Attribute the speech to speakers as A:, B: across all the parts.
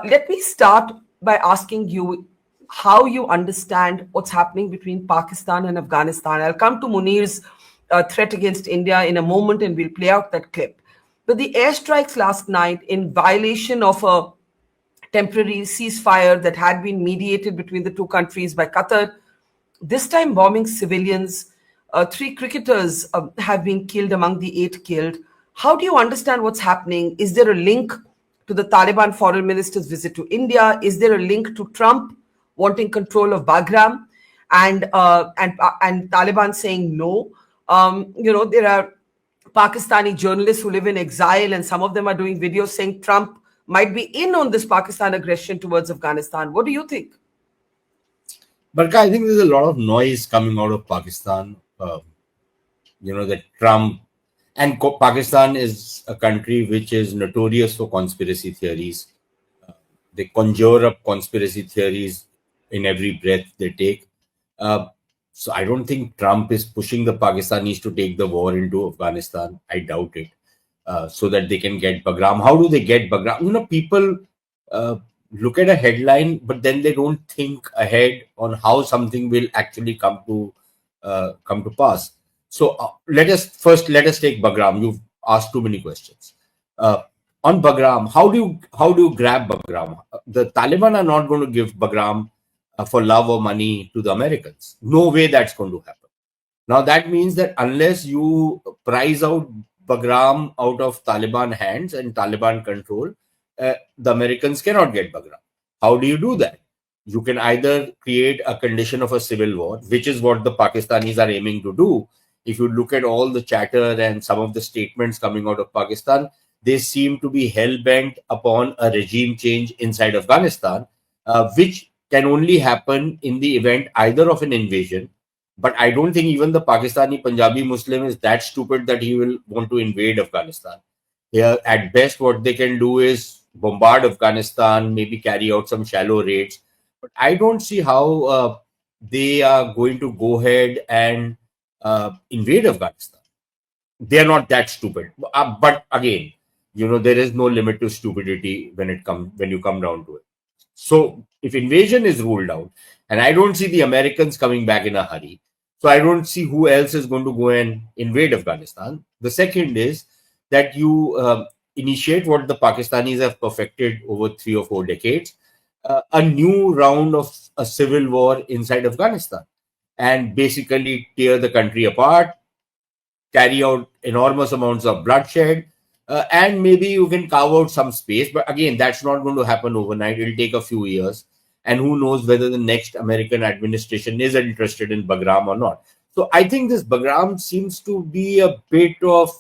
A: Let me start by asking you how you understand what's happening between Pakistan and Afghanistan. I'll come to Munir's threat against India in a moment and we'll play out that clip. But the airstrikes last night, in violation of a temporary ceasefire that had been mediated between the two countries by Qatar, this time bombing civilians. Three cricketers have been killed among the eight killed. How do you understand what's happening? Is there a link to the Taliban foreign minister's visit to India? Is there a link to Trump wanting control of Bagram and Taliban saying no? There are Pakistani journalists who live in exile, and some of them are doing videos saying Trump might be in on this Pakistan aggression towards Afghanistan. What do you think?
B: Barkha, I think there's a lot of noise coming out of Pakistan. That Trump and Pakistan is a country which is notorious for conspiracy theories. They conjure up conspiracy theories in every breath they take. So I don't think Trump is pushing the Pakistanis to take the war into Afghanistan. I doubt it. So that they can get Bagram. How do they get Bagram? People look at a headline, but then they don't think ahead on how something will actually come to pass. So let us take Bagram. You've asked too many questions. On Bagram, how do you grab Bagram? The Taliban are not going to give Bagram for love or money to the Americans. No way that's going to happen. Now that means that unless you prize out Bagram out of Taliban hands and Taliban control, the Americans cannot get Bagram. How do you do that? You can either create a condition of a civil war, which is what the Pakistanis are aiming to do. If you look at all the chatter and some of the statements coming out of Pakistan, they seem to be hell-bent upon a regime change inside Afghanistan, which can only happen in the event either of an invasion. But I don't think even the Pakistani Punjabi Muslim is that stupid that he will want to invade Afghanistan. Here, at best, what they can do is bombard Afghanistan, maybe carry out some shallow raids. But I don't see how they are going to go ahead and invade Afghanistan. They are not that stupid. But again, there is no limit to stupidity when you come down to it. So if invasion is ruled out, and I don't see the Americans coming back in a hurry, so I don't see who else is going to go and invade Afghanistan. The second is that you initiate what the Pakistanis have perfected over 3 or 4 decades, a new round of a civil war inside Afghanistan, and basically tear the country apart, carry out enormous amounts of bloodshed, and maybe you can carve out some space. But again, that's not going to happen overnight. It'll take a few years. And who knows whether the next American administration is interested in Bagram or not. So I think this Bagram seems to be a bit of,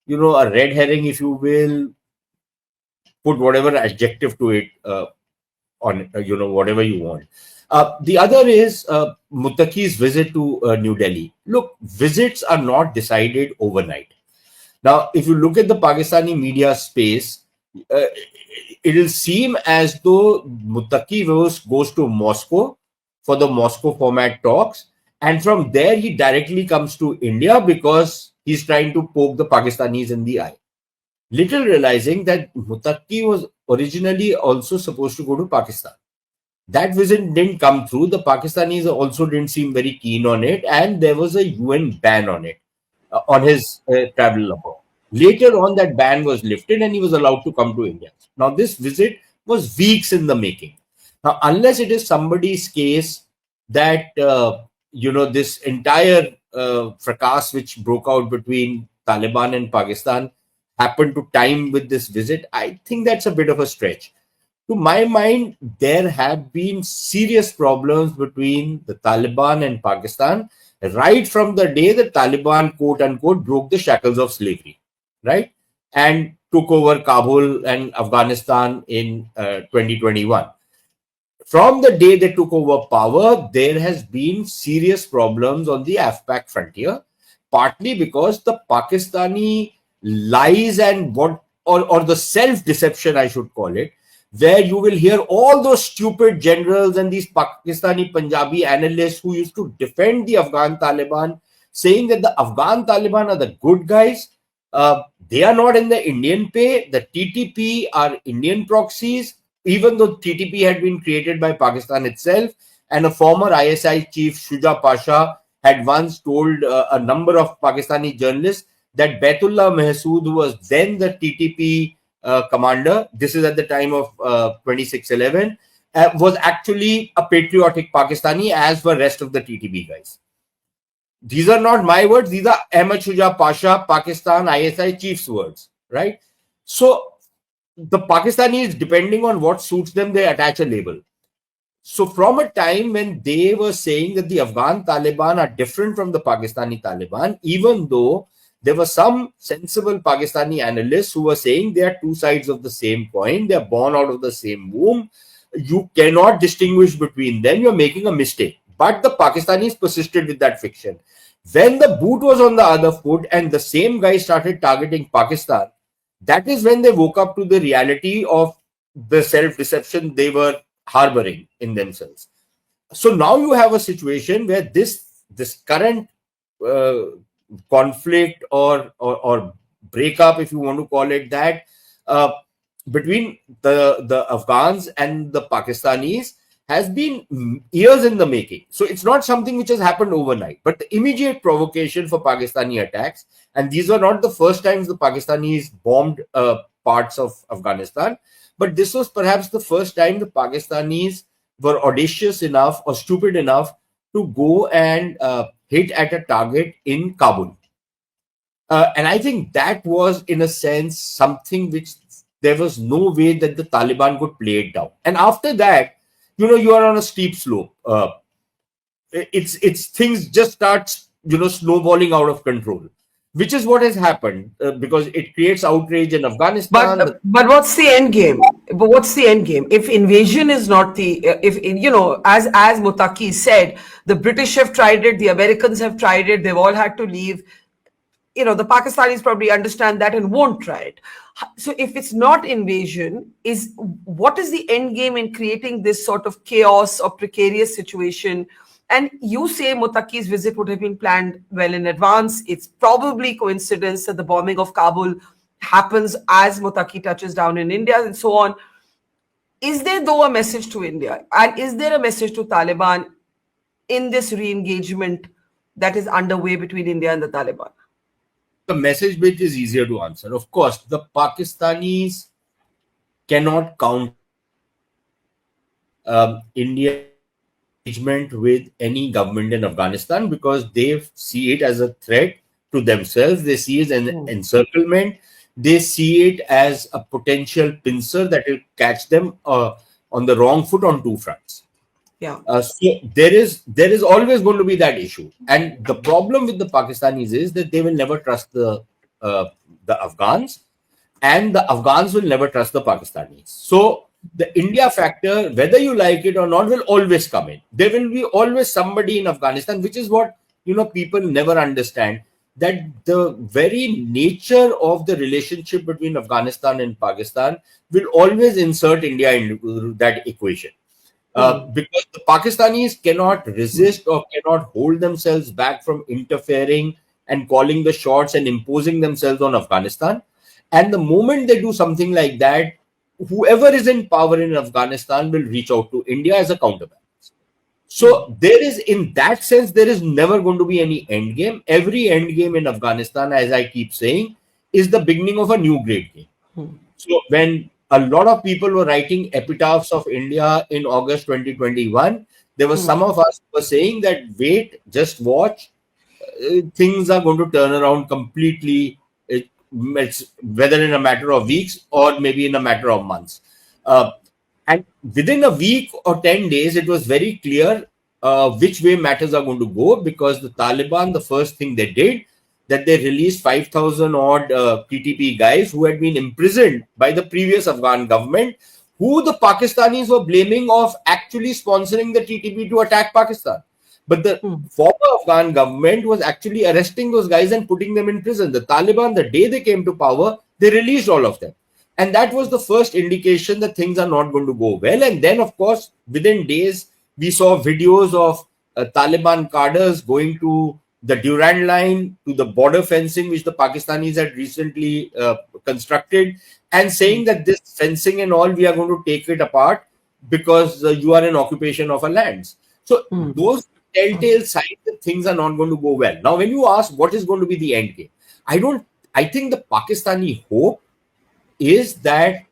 B: a red herring, if you will. Put whatever adjective to it on, whatever you want. The other is Muttaqi's visit to New Delhi. Look, visits are not decided overnight. Now, if you look at the Pakistani media space, it'll seem as though Muttaqi goes to Moscow for the Moscow format talks, and from there he directly comes to India because he's trying to poke the Pakistanis in the eye. Little realizing that Muttaqi was originally also supposed to go to Pakistan. That visit didn't come through. The Pakistanis also didn't seem very keen on it, and there was a UN ban on it, on his travel abroad. Later on, that ban was lifted and he was allowed to come to India. Now, this visit was weeks in the making. Now, unless it is somebody's case that, this entire fracas which broke out between Taliban and Pakistan happened to time with this visit, I think that's a bit of a stretch. To my mind, there have been serious problems between the Taliban and Pakistan right from the day the Taliban, quote unquote, broke the shackles of slavery. Right, and took over Kabul and Afghanistan in 2021. From the day they took over power, there has been serious problems on the AfPak frontier, partly because the Pakistani lies and or the self-deception, I should call it, where you will hear all those stupid generals and these Pakistani Punjabi analysts who used to defend the Afghan Taliban, saying that the Afghan Taliban are the good guys. They are not in the Indian pay. The TTP are Indian proxies. even though TTP had been created by Pakistan itself, and a former ISI chief, Shuja Pasha, had once told a number of Pakistani journalists that Baitullah Mahsood, who was then the TTP commander, this is at the time of 2611, was actually a patriotic Pakistani, as were rest of the TTP guys. These are not my words. These are Ahmad Shuja Pasha, Pakistan ISI chief's words, right? So the Pakistanis, depending on what suits them, they attach a label. So from a time when they were saying that the Afghan Taliban are different from the Pakistani Taliban, even though there were some sensible Pakistani analysts who were saying they are two sides of the same coin, they are born out of the same womb, you cannot distinguish between them, you're making a mistake. But the Pakistanis persisted with that fiction. When the boot was on the other foot and the same guy started targeting Pakistan, that is when they woke up to the reality of the self-deception they were harboring in themselves. So now you have a situation where this current conflict or breakup, if you want to call it that, between the Afghans and the Pakistanis has been years in the making. So it's not something which has happened overnight, but the immediate provocation for Pakistani attacks, and these were not the first times the Pakistanis bombed parts of Afghanistan, but this was perhaps the first time the Pakistanis were audacious enough or stupid enough to go and hit at a target in Kabul. And I think that was, in a sense, something which there was no way that the Taliban could play it down. And after that, you are on a steep slope. It's things just start, snowballing out of control, which is what has happened because it creates outrage in Afghanistan.
A: But what's the end game? But what's the end game? If invasion is not the, as Mutaki said, the British have tried it, the Americans have tried it, they've all had to leave. The Pakistanis probably understand that and won't try it. So if it's not invasion, what is the end game in creating this sort of chaos or precarious situation? And you say Mutaki's visit would have been planned well in advance. It's probably coincidence that the bombing of Kabul happens as Mutaki touches down in India and so on. Is there though a message to India? And is there a message to Taliban in this re-engagement that is underway between India and the Taliban?
B: The message which is easier to answer. Of course, the Pakistanis cannot count India engagement with any government in Afghanistan because they see it as a threat to themselves. They see it as an encirclement. They see it as a potential pincer that will catch them on the wrong foot on two fronts.
A: Yeah.
B: So there is always going to be that issue, and the problem with the Pakistanis is that they will never trust the Afghans, and the Afghans will never trust the Pakistanis. So the India factor, whether you like it or not, will always come in. There will be always somebody in Afghanistan, which is what people never understand, that the very nature of the relationship between Afghanistan and Pakistan will always insert India into that equation. Because the Pakistanis cannot resist or cannot hold themselves back from interfering and calling the shots and imposing themselves on Afghanistan. And the moment they do something like that, whoever is in power in Afghanistan will reach out to India as a counterbalance. So there is, in that sense, there is never going to be any end game. Every end game in Afghanistan, as I keep saying, is the beginning of a new great game. So when a lot of people were writing epitaphs of India in August 2021, there were some of us who were saying that, wait, just watch, things are going to turn around completely, whether in a matter of weeks or maybe in a matter of months. And within a week or 10 days, it was very clear which way matters are going to go, because the Taliban, the first thing they did, that they released 5,000 odd PTP guys who had been imprisoned by the previous Afghan government, who the Pakistanis were blaming of actually sponsoring the TTP to attack Pakistan. But the former Afghan government was actually arresting those guys and putting them in prison. The Taliban, the day they came to power, they released all of them. And that was the first indication that things are not going to go well. And then, of course, within days, we saw videos of Taliban cadres going to the Durand line, to the border fencing, which the Pakistanis had recently constructed. and saying that this fencing and all, we are going to take it apart because you are in occupation of our lands. So those telltale signs that things are not going to go well. Now, when you ask what is going to be the end game, I think the Pakistani hope is that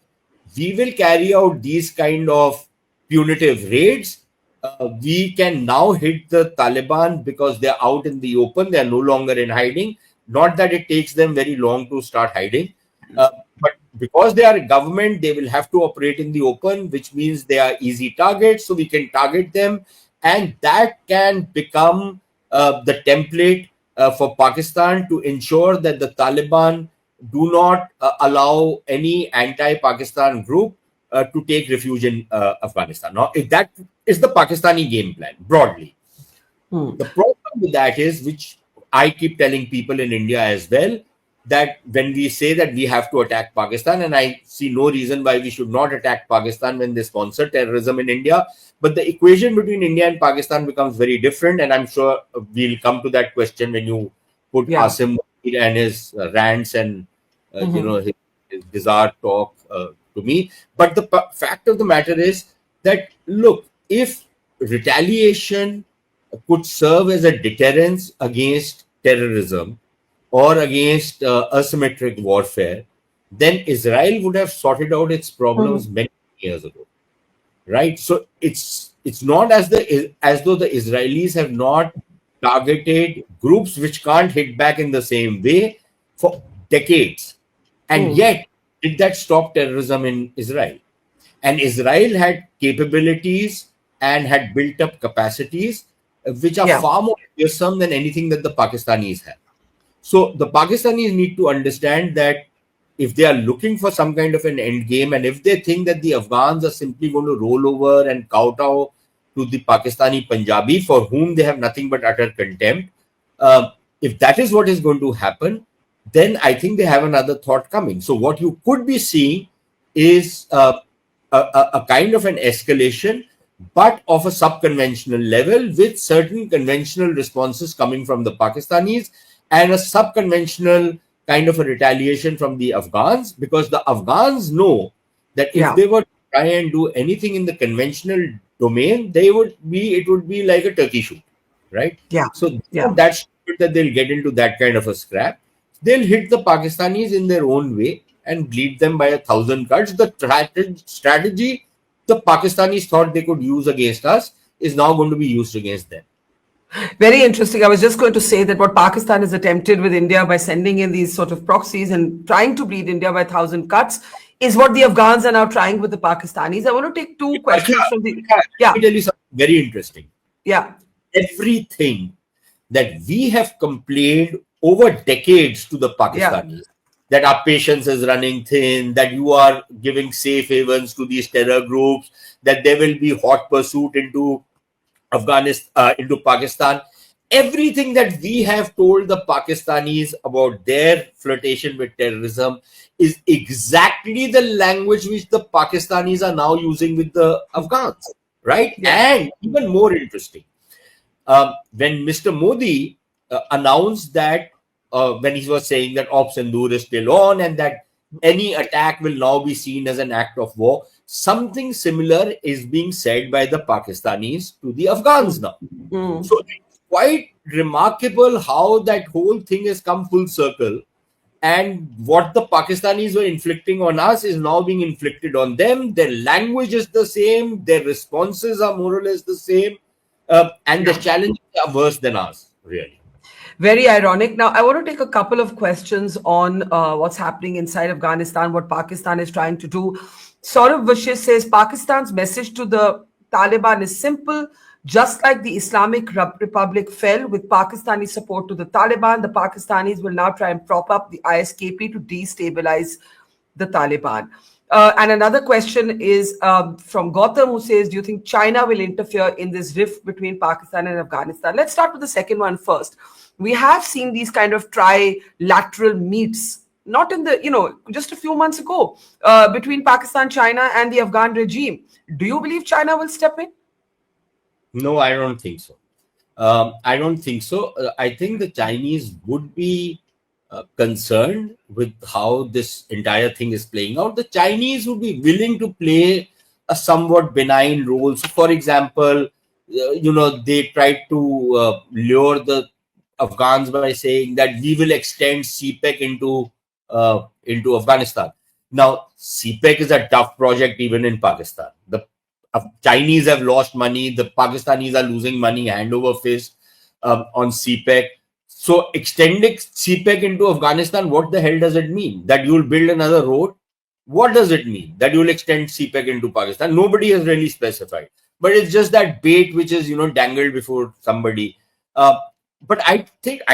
B: we will carry out these kind of punitive raids. We can now hit the Taliban because they're out in the open. They're no longer in hiding. Not that it takes them very long to start hiding. But because they are a government, they will have to operate in the open, which means they are easy targets. So we can target them. And that can become the template for Pakistan to ensure that the Taliban do not allow any anti-Pakistan group to take refuge in Afghanistan. Now, if that is the Pakistani game plan, broadly. The problem with that is, which I keep telling people in India as well, that when we say that we have to attack Pakistan, and I see no reason why we should not attack Pakistan when they sponsor terrorism in India, but the equation between India and Pakistan becomes very different, and I'm sure we'll come to that question when you put Asim and his rants and his bizarre talk to me. But the fact of the matter is that, look, if retaliation could serve as a deterrence against terrorism or against asymmetric warfare, then Israel would have sorted out its problems many years ago, right? So it's not as though the Israelis have not targeted groups which can't hit back in the same way for decades, and yet did that stop terrorism in Israel? And Israel had capabilities and had built up capacities which are far more fearsome than anything that the Pakistanis have. So the Pakistanis need to understand that if they are looking for some kind of an end game, and if they think that the Afghans are simply going to roll over and kowtow to the Pakistani Punjabi, for whom they have nothing but utter contempt, if that is what is going to happen, then I think they have another thought coming. So what you could be seeing is a kind of an escalation, but of a sub-conventional level, with certain conventional responses coming from the Pakistanis and a sub-conventional kind of a retaliation from the Afghans, because the Afghans know that if they were to try and do anything in the conventional domain, it would be like a turkey shoot, right? So that's stupid that they'll get into that kind of a scrap. They'll hit the Pakistanis in their own way and bleed them by 1,000 cuts. The strategy the Pakistanis thought they could use against us is now going to be used against them.
A: Very interesting. I was just going to say that what Pakistan has attempted with India by sending in these sort of proxies and trying to bleed India by 1,000 cuts is what the Afghans are now trying with the Pakistanis. I want to take two questions from the...
B: Let me tell you something very interesting.
A: Yeah.
B: Everything that we have complained over decades to the Pakistanis, that our patience is running thin, that you are giving safe havens to these terror groups, that there will be hot pursuit into Afghanistan, into Pakistan. Everything that we have told the Pakistanis about their flirtation with terrorism is exactly the language which the Pakistanis are now using with the Afghans, right? And even more interesting, when Mr. Modi announced that, when he was saying that Op Sindoor is still on and that any attack will now be seen as an act of war, something similar is being said by the Pakistanis to the Afghans now. So it's quite remarkable how that whole thing has come full circle, and what the Pakistanis were inflicting on us is now being inflicted on them. Their language is the same, their responses are more or less the same, and the challenges are worse than ours, really.
A: Very ironic. Now, I want to take a couple of questions on what's happening inside Afghanistan, what Pakistan is trying to do. Saurav Vashish says Pakistan's message to the Taliban is simple. Just like the Islamic Republic fell with Pakistani support to the Taliban, the Pakistanis will now try and prop up the ISKP to destabilize the Taliban. And another question is from Gautam, who says, do you think China will interfere in this rift between Pakistan and Afghanistan? Let's start with the second one first. We have seen these kind of trilateral meets, not in the, just a few months ago, between Pakistan, China, and the Afghan regime. Do you believe China will step in?
B: No, I don't think so. I don't think so. I think the Chinese would be concerned with how this entire thing is playing out. The Chinese would be willing to play a somewhat benign role. So, for example, they tried to lure the Afghans by saying that we will extend CPEC into Afghanistan. Now, CPEC is a tough project even in Pakistan. The Chinese have lost money. The Pakistanis are losing money hand over fist on CPEC. So extending CPEC into Afghanistan, what the hell does it mean? That you will build another road? What does it mean that you will extend CPEC into Pakistan? Nobody has really specified. But it's just that bait which is, dangled before somebody. But I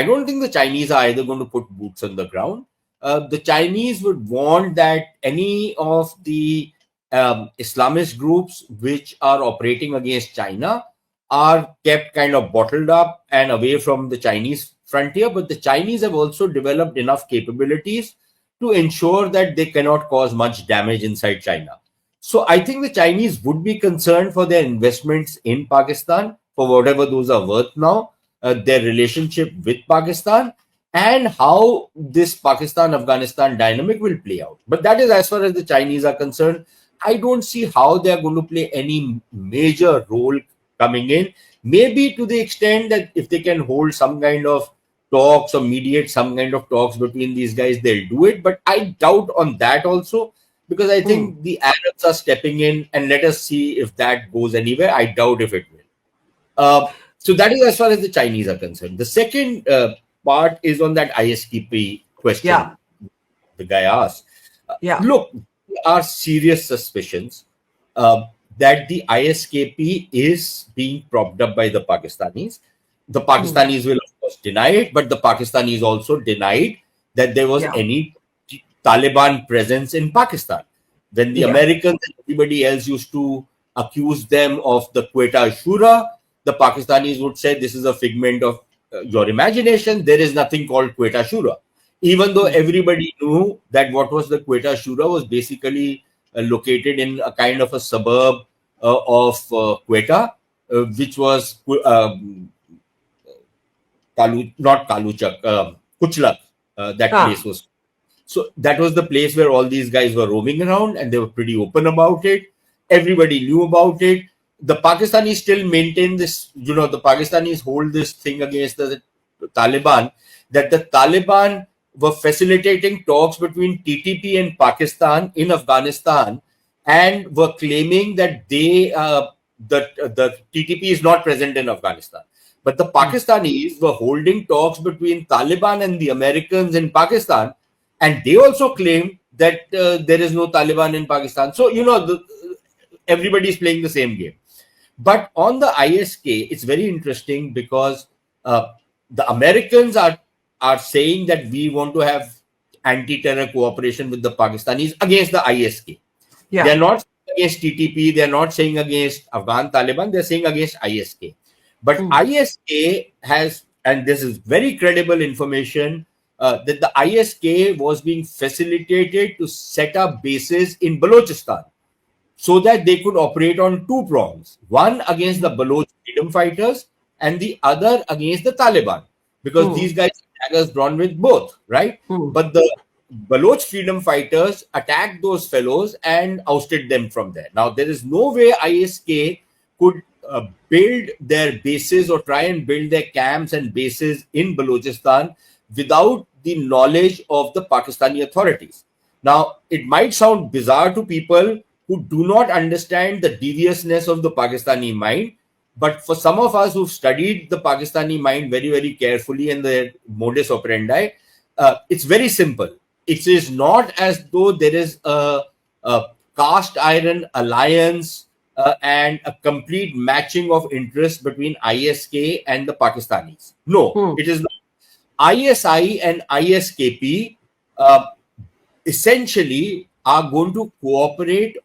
B: don't think the Chinese are either going to put boots on the ground. The Chinese would want that any of the Islamist groups which are operating against China are kept kind of bottled up and away from the Chinese frontier. But the Chinese have also developed enough capabilities to ensure that they cannot cause much damage inside China. So I think the Chinese would be concerned for their investments in Pakistan, for whatever those are worth now, their relationship with Pakistan, and how this Pakistan-Afghanistan dynamic will play out. But that is as far as the Chinese are concerned. I don't see how they are going to play any major role coming in. Maybe to the extent that if they can hold some kind of talks or mediate some kind of talks between these guys, they'll do it. But I doubt on that also, because I think the Arabs are stepping in, and let us see if that goes anywhere. I doubt if it will. So that is as far as the Chinese are concerned. The second part is on that ISKP question the guy asked. Look, there are serious suspicions that the ISKP is being propped up by the Pakistanis. The Pakistanis will, of course, deny it, but the Pakistanis also denied that there was any Taliban presence in Pakistan. When the Americans and everybody else used to accuse them of the Quetta Ashura, the Pakistanis would say this is a figment of your imagination. There is nothing called Quetta Ashura. Even though everybody knew that what was the Quetta Ashura was basically located in a kind of a suburb of Quetta, which was not Kaluchak, Kuchlak, that place was. So that was the place where all these guys were roaming around, and they were pretty open about it. Everybody knew about it. The Pakistanis still maintain this, the Pakistanis hold this thing against the Taliban, that the Taliban were facilitating talks between TTP and Pakistan in Afghanistan, and were claiming that the TTP is not present in Afghanistan. But the Pakistanis were holding talks between Taliban and the Americans in Pakistan, and they also claimed that there is no Taliban in Pakistan. So, everybody is playing the same game. But on the ISK, it's very interesting because the Americans are saying that we want to have anti-terror cooperation with the Pakistanis against the ISK. They're not against TTP. They're not saying against Afghan Taliban. They're saying against ISK. But ISK has, and this is very credible information, that the ISK was being facilitated to set up bases in Balochistan, so that they could operate on two prongs, one against the Baloch freedom fighters and the other against the Taliban, because these guys are daggers drawn with both, right? But the Baloch freedom fighters attacked those fellows and ousted them from there. Now, there is no way ISK could build their bases or try and build their camps and bases in Balochistan without the knowledge of the Pakistani authorities. Now, it might sound bizarre to people who do not understand the deviousness of the Pakistani mind, but for some of us who've studied the Pakistani mind very, very carefully and their modus operandi, it's very simple. It is not as though there is a cast iron alliance and a complete matching of interest between ISK and the Pakistanis. No, it is not. ISI and ISKP essentially are going to cooperate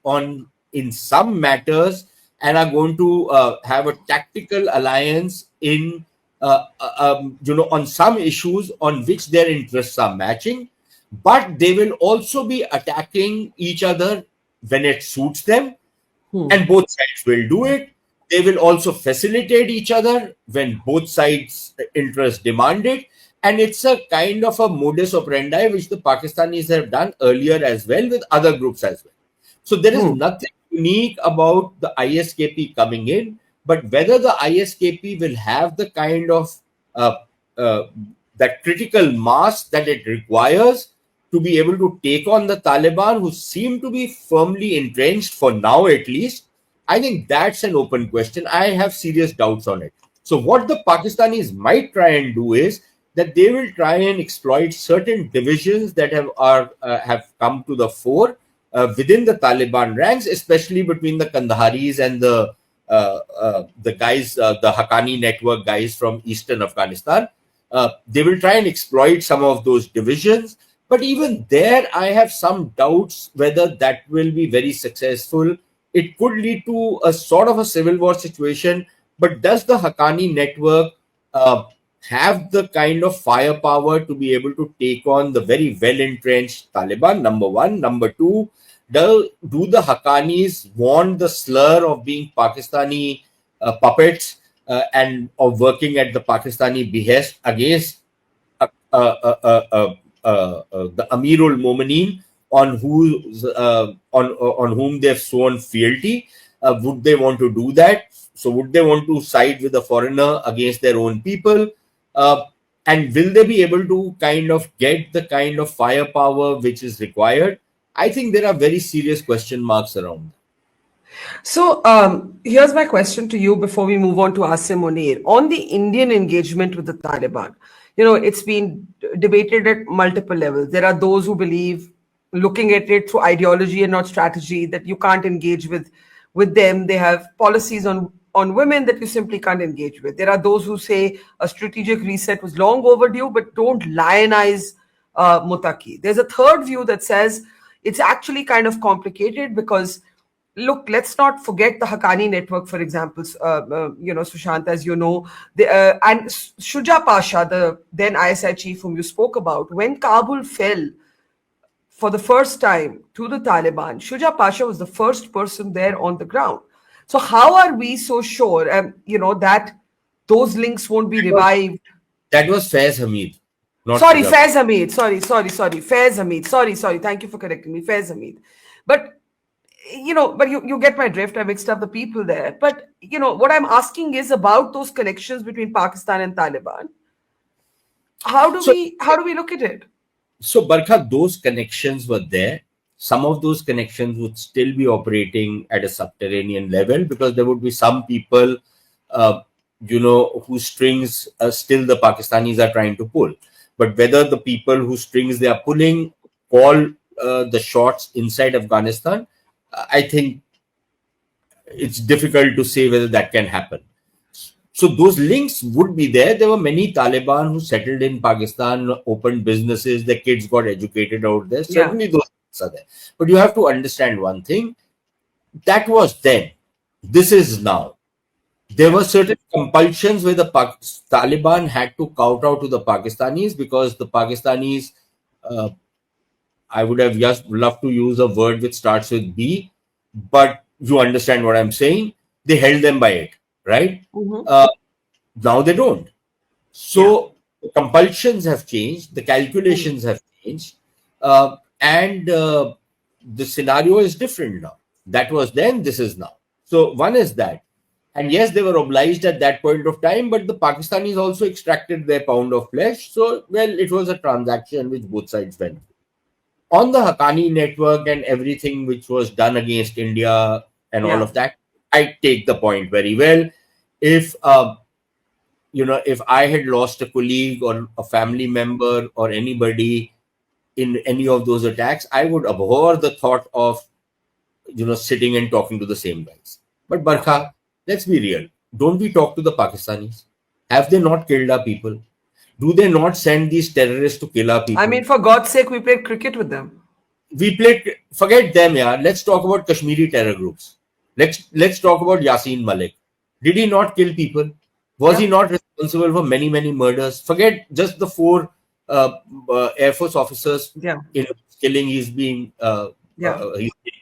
B: in some matters, and are going to have a tactical alliance in on some issues on which their interests are matching, but they will also be attacking each other when it suits them, and both sides will do it. They will also facilitate each other when both sides' interests demand it, And it's a kind of a modus operandi which the Pakistanis have done earlier as well with other groups as well. So there is nothing unique about the ISKP coming in, but whether the ISKP will have the kind of uh, uh, that critical mass that it requires to be able to take on the Taliban, who seem to be firmly entrenched for now at least, I think that's an open question. I have serious doubts on it. So what the Pakistanis might try and do is that they will try and exploit certain divisions that have come to the fore within the Taliban ranks, especially between the Kandaharis and the guys, the Haqqani network guys from eastern Afghanistan. They will try and exploit some of those divisions. But even there, I have some doubts whether that will be very successful. It could lead to a sort of a civil war situation. But does the Haqqani network have the kind of firepower to be able to take on the very well-entrenched Taliban? Number one. Number two, do the Haqqanis want the slur of being Pakistani puppets and of working at the Pakistani behest against the Amirul Momineen on whom they've sworn fealty? Would they want to do that? So would they want to side with a foreigner against their own people? And will they be able to kind of get the kind of firepower which is required? I think there are very serious question marks around.
A: So here's my question to you before we move on to Asim Munir. On the Indian engagement with the Taliban, it's been debated at multiple levels. There are those who believe, looking at it through ideology and not strategy, that you can't engage with them. They have policies on women that you simply can't engage with. There are those who say a strategic reset was long overdue, but don't lionize Mutaki. There's a third view that says it's actually kind of complicated because, look, let's not forget the Haqqani network, for example, Sushant, as you know, and Shuja Pasha, the then ISI chief whom you spoke about, when Kabul fell for the first time to the Taliban, Shuja Pasha was the first person there on the ground. So how are we so sure, that those links won't be revived?
B: That was Faiz Hamid.
A: Sorry, Faiz Hamid. Sorry. Faiz Hamid. Sorry. Thank you for correcting me. Faiz Hamid. But, you get my drift. I mixed up the people there. But, what I'm asking is about those connections between Pakistan and Taliban. How do we look at it?
B: So, Barkha, those connections were there. Some of those connections would still be operating at a subterranean level because there would be some people, whose strings still the Pakistanis are trying to pull. But whether the people whose strings they are pulling call the shots inside Afghanistan, I think it's difficult to say whether that can happen. So those links would be there. There were many Taliban who settled in Pakistan, opened businesses, their kids got educated out there. Certainly those are there. But you have to understand one thing. That was then. This is now. There were certain compulsions where the Taliban had to kowtow to the Pakistanis because the Pakistanis, I would have just loved to use a word which starts with B, but you understand what I'm saying. They held them by it, right? Now they don't. So the compulsions have changed, the calculations have changed, and the scenario is different now. That was then, this is now. So one is that. And yes, they were obliged at that point of time, but the Pakistanis also extracted their pound of flesh. So, well, it was a transaction which both sides went. On the Haqqani network and everything which was done against India and all of that, I take the point very well. If if I had lost a colleague or a family member or anybody in any of those attacks, I would abhor the thought of sitting and talking to the same guys. But Barkha, let's be real. Don't we talk to the Pakistanis? Have they not killed our people? Do they not send these terrorists to kill our people?
A: I mean, for God's sake, we played cricket with them.
B: Forget them, yeah. Let's talk about Kashmiri terror groups. Let's talk about Yasin Malik. Did he not kill people? Was he not responsible for many, many murders? Forget just the 4 Air Force officers in killing. He's being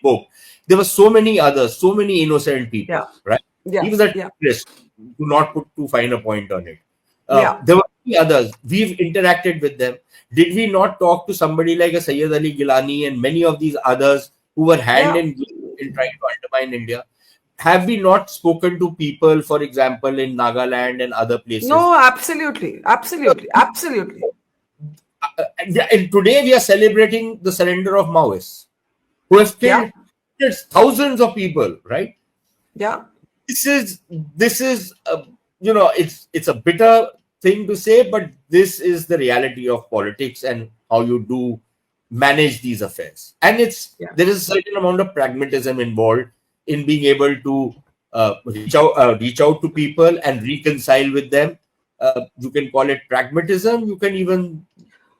B: poked. There were so many others, so many innocent people, right? He was a terrorist. Do not put too fine a point on it. There were many others. We've interacted with them. Did we not talk to somebody like a Sayyid Ali Gilani and many of these others who were hand
A: Yeah.
B: in glove in trying to undermine India? Have we not spoken to people, for example, in Nagaland and other places?
A: No, absolutely. Absolutely. Absolutely.
B: And today we are celebrating the surrender of Maoists who have
A: Yeah.
B: killed thousands of people, right?
A: Yeah.
B: This is it's a bitter thing to say, but this is the reality of politics and how you do manage these affairs. And
A: Yeah.
B: there is a certain amount of pragmatism involved in being able to reach out to people and reconcile with them. You can call it pragmatism. You can even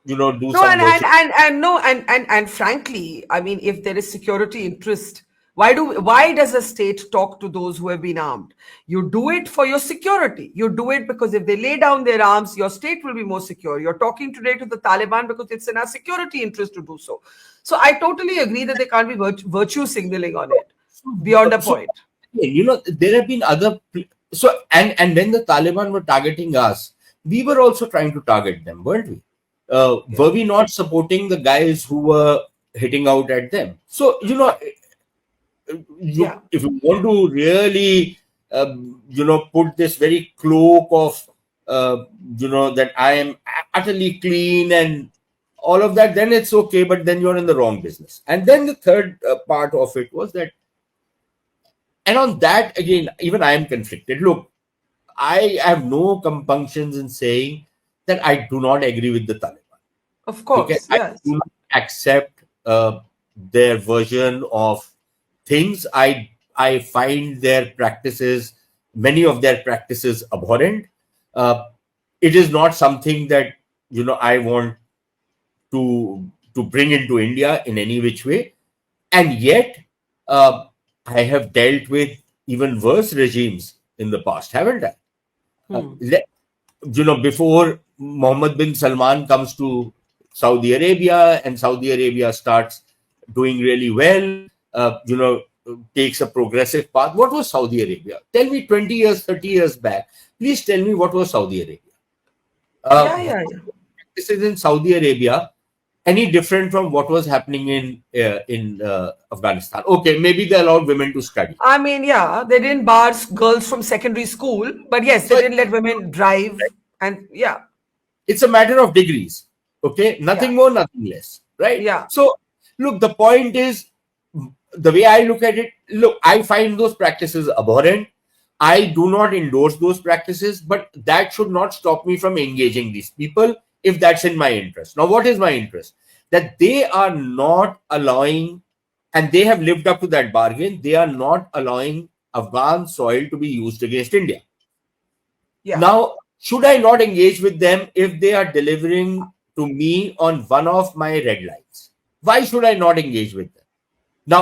B: do
A: No,
B: some virtue.
A: and no, and frankly, I mean, if there is security interest, why does a state talk to those who have been armed? You do it for your security. You do it because if they lay down their arms, your state will be more secure. You're talking today to the Taliban because it's in our security interest to do so. So I totally agree that there can't be virtue signaling on it beyond a point.
B: There have been other and when the Taliban were targeting us, we were also trying to target them, weren't we? Were we not supporting the guys who were hitting out at them? So
A: Yeah.
B: if you want to really put this very cloak of that I am utterly clean and all of that, then it's okay, but then you're in the wrong business. And then the third part of it was that, and on that again, even I am conflicted. Look, I have no compunctions in saying that I do not agree with the Taliban.
A: Of
B: Okay,
A: course,
B: I
A: yes.
B: do not accept their version of things. I find their practices, many of their practices, abhorrent. It is not something that I want to bring into India in any which way, and yet I have dealt with even worse regimes in the past, haven't I? Before Mohammed bin Salman comes to Saudi Arabia and Saudi Arabia starts doing really well, takes a progressive path. What was Saudi Arabia? Tell me 20 years, 30 years back. Please tell me what was Saudi Arabia.
A: Yeah.
B: This is in Saudi Arabia. Any different from what was happening in Afghanistan? Okay, maybe they allowed women to study.
A: I mean, yeah, they didn't bar girls from secondary school, but yes, they
B: So
A: didn't let women drive. And yeah,
B: it's a matter of degrees. Okay, nothing more, nothing less. Right?
A: yeah,
B: So look, the point is, the way I look at it, look, I find those practices abhorrent. I do not endorse those practices, but that should not stop me from engaging these people if that's in my interest. Now, what is my interest? That they are not allowing, and they have lived up to that bargain, they are not allowing Afghan soil to be used against India.
A: yeah.
B: Now, should I not engage with them if they are delivering to me on one of my red lines? Why should I not engage with them? Now,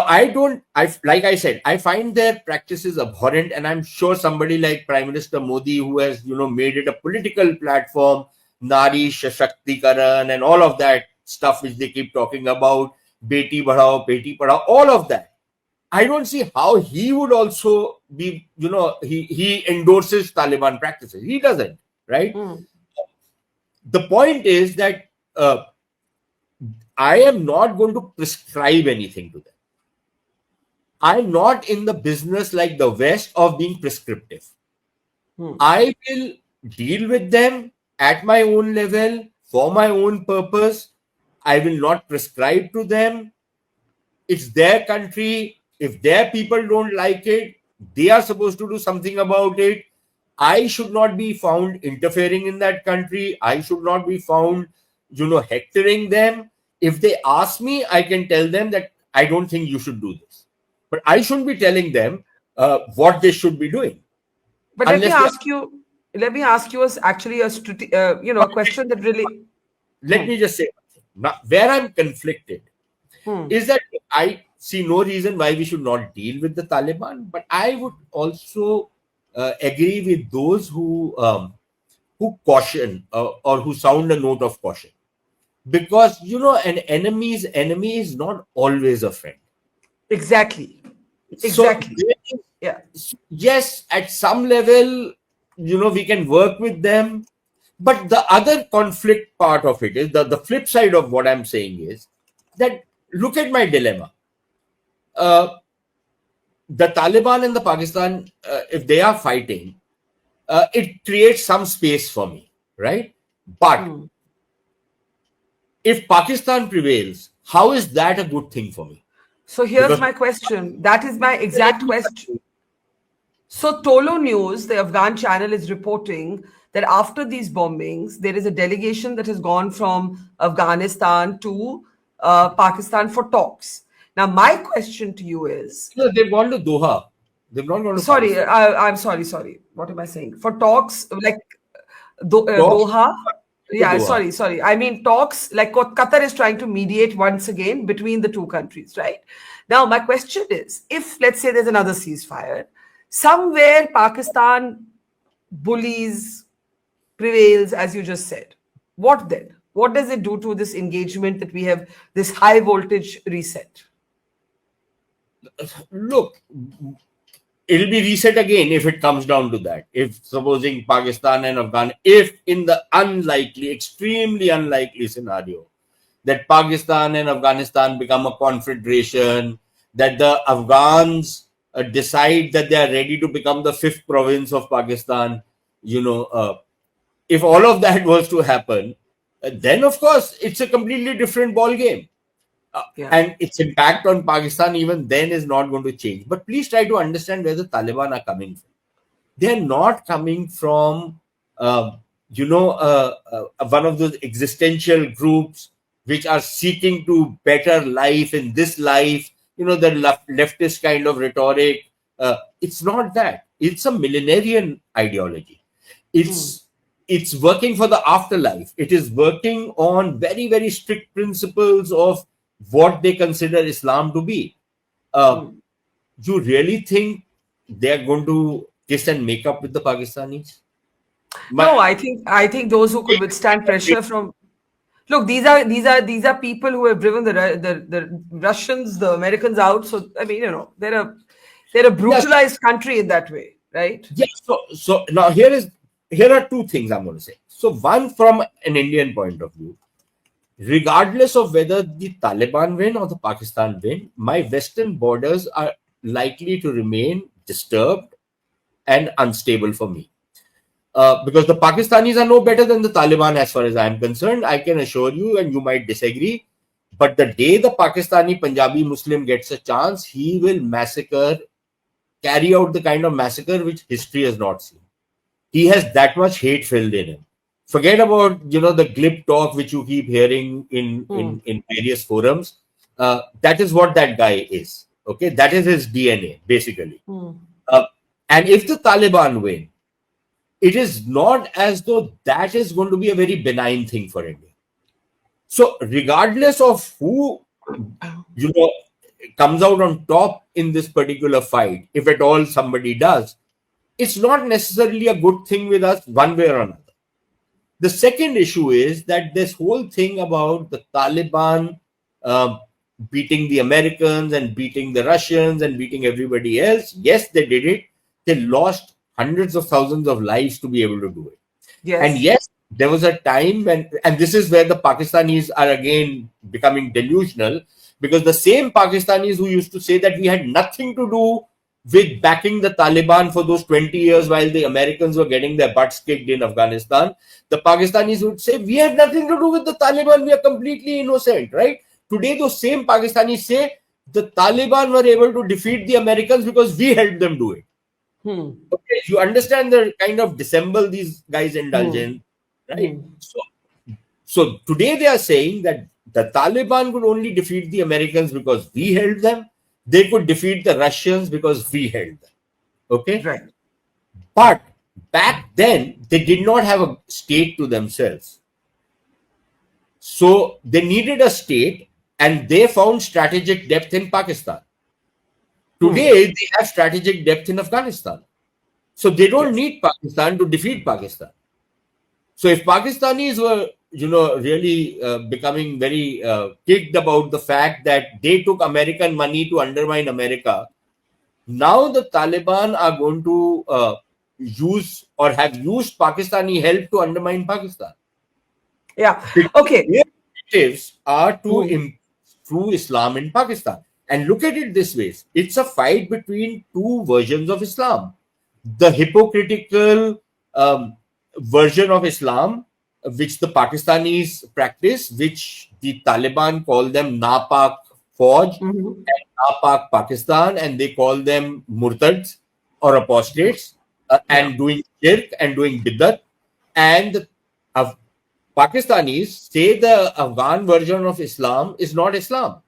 B: like I said, I find their practices abhorrent, and I'm sure somebody like Prime Minister Modi, who has, made it a political platform, Nari Shashaktikaran, and all of that stuff which they keep talking about, Beti Badhao, Beti Padhao, all of that. I don't see how he would also be, he endorses Taliban practices. He doesn't, right? The point is that I am not going to prescribe anything to them. I'm not in the business like the West of being prescriptive. I will deal with them at my own level for my own purpose. I will not prescribe to them. It's their country. If their people don't like it, they are supposed to do something about it. I should not be found interfering in that country. I should not be found, hectoring them. If they ask me, I can tell them that I don't think you should do this. But I shouldn't be telling them what they should be doing.
A: But
B: Unless
A: let me ask you as actually a question that really.
B: let me just say, now, where I'm conflicted is that I see no reason why we should not deal with the Taliban, but I would also agree with those who caution or who sound a note of caution, because an enemy's enemy is not always a friend.
A: Exactly.
B: So
A: Yeah.
B: yes, at some level, we can work with them, But the other conflict part of it is the flip side of what I'm saying is that look at my dilemma. The Taliban and the Pakistan, if they are fighting, it creates some space for me, right? But if Pakistan prevails, how is that a good thing for me?
A: So here's
B: Because
A: my question. That is my exact question. So Tolo News, the Afghan channel, is reporting that after these bombings, there is a delegation that has gone from Afghanistan to Pakistan for talks. Now, my question to you is,
B: no, they've gone to Doha. They've not gone to
A: sorry,
B: Pakistan.
A: I'm sorry. What am I saying? For talks like
B: Talks
A: Doha.
B: to
A: Yeah,
B: Doha.
A: sorry. I mean, talks like what Qatar is trying to mediate once again between the two countries, right? Now, my question is, if let's say there's another ceasefire, somewhere Pakistan bullies, prevails, as you just said, what then? What does it do to this engagement that we have this high voltage reset?
B: Look, it'll be reset again if it comes down to that. If supposing Pakistan and Afghan, if in the unlikely, extremely unlikely scenario that Pakistan and Afghanistan become a confederation, that the Afghans decide that they are ready to become the fifth province of Pakistan, if all of that was to happen, then of course it's a completely different ball game.
A: Yeah.
B: And its impact on Pakistan even then is not going to change. But please try to understand where the Taliban are coming from. They are not coming from, one of those existential groups which are seeking to better life in this life, the leftist kind of rhetoric. It's not that. It's a millenarian ideology. It's working for the afterlife. It is working on very, very strict principles of what they consider Islam to be. You really think they're going to kiss and make up with the Pakistanis?
A: No, I think those who could withstand pressure from look, these are people who have driven the Russians, the Americans out. So I mean, they're a
B: Yes,
A: brutalized country in that way, right?
B: yes. So now here are two things I'm going to say. So one, from an Indian point of view, regardless of whether the Taliban win or the Pakistan win, my western borders are likely to remain disturbed and unstable for me. Because the Pakistanis are no better than the Taliban as far as I am concerned. I can assure you, and you might disagree, but the day the Pakistani Punjabi Muslim gets a chance, he will carry out the kind of massacre which history has not seen. He has that much hate filled in him. Forget about the glib talk which you keep hearing in various forums. That is what that guy is. Okay, that is his DNA basically. And if the Taliban win, it is not as though that is going to be a very benign thing for India. So regardless of who comes out on top in this particular fight, if at all somebody does, it's not necessarily a good thing with us one way or another. The second issue is that this whole thing about the Taliban beating the Americans and beating the Russians and beating everybody else, yes, they did it. They lost hundreds of thousands of lives to be able to do it.
A: Yes.
B: And yes, there was a time when, and this is where the Pakistanis are again becoming delusional, because the same Pakistanis who used to say that we had nothing to do with backing the Taliban for those 20 years while the Americans were getting their butts kicked in Afghanistan, the Pakistanis would say, we had nothing to do with the Taliban, we are completely innocent, right? Today, those same Pakistanis say the Taliban were able to defeat the Americans because we helped them do it. Okay, you understand the kind of dissemble these guys indulge in, right? So today they are saying that the Taliban could only defeat the Americans because we helped them. They could defeat the Russians because we held them. Okay?
A: Right.
B: But back then, they did not have a state to themselves. So they needed a state, and they found strategic depth in Pakistan. Today, they have strategic depth in Afghanistan. So they don't need Pakistan to defeat Pakistan. So if Pakistanis were really becoming very kicked about the fact that they took American money to undermine America, now the Taliban are going to use or have used Pakistani help to undermine Pakistan.
A: Yeah.
B: Because
A: Okay.
B: their objectives are to
A: Hmm.
B: improve Islam in Pakistan. And look at it this way: it's a fight between two versions of Islam. The hypocritical version of Islam, which the Pakistanis practice, which the Taliban call them Napak Fauj
A: Hmm.
B: and Napak Pakistan, and they call them murtads or apostates,
A: Yeah.
B: and doing shirk and doing biddat. And Af- Pakistanis say the Afghan version of Islam is not Islam.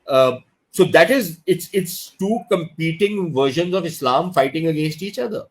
B: Uh, so that is it's two competing versions of Islam fighting against each other.